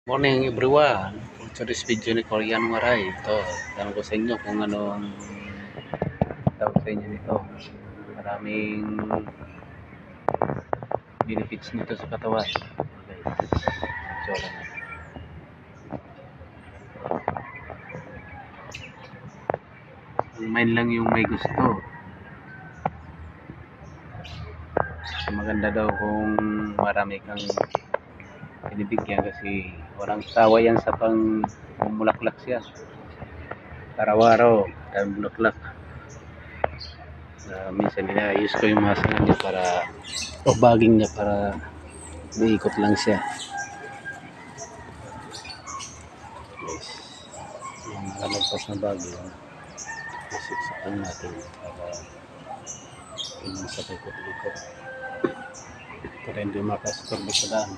Morning everyone. For this video ni Korean Waray. Ito, tanong ko sa inyo kung ano ang tawag sa inyo nito. Maraming benefits nito sa katawan. Guys, so lang. Ang main lang yung may gusto. So, maganda daw kung marami kang binibigyan kasi walang tawa yan sa pangmulaklak siya. Araw-araw, tayo bulaklak. Minsan nila-use ko yung masangan niya para baging niya para umiikot lang siya. Yes. Yung lalagpas na bagyo, isiksakan natin para pinang sa ikot-ikot para hindi makastorbo sa daan.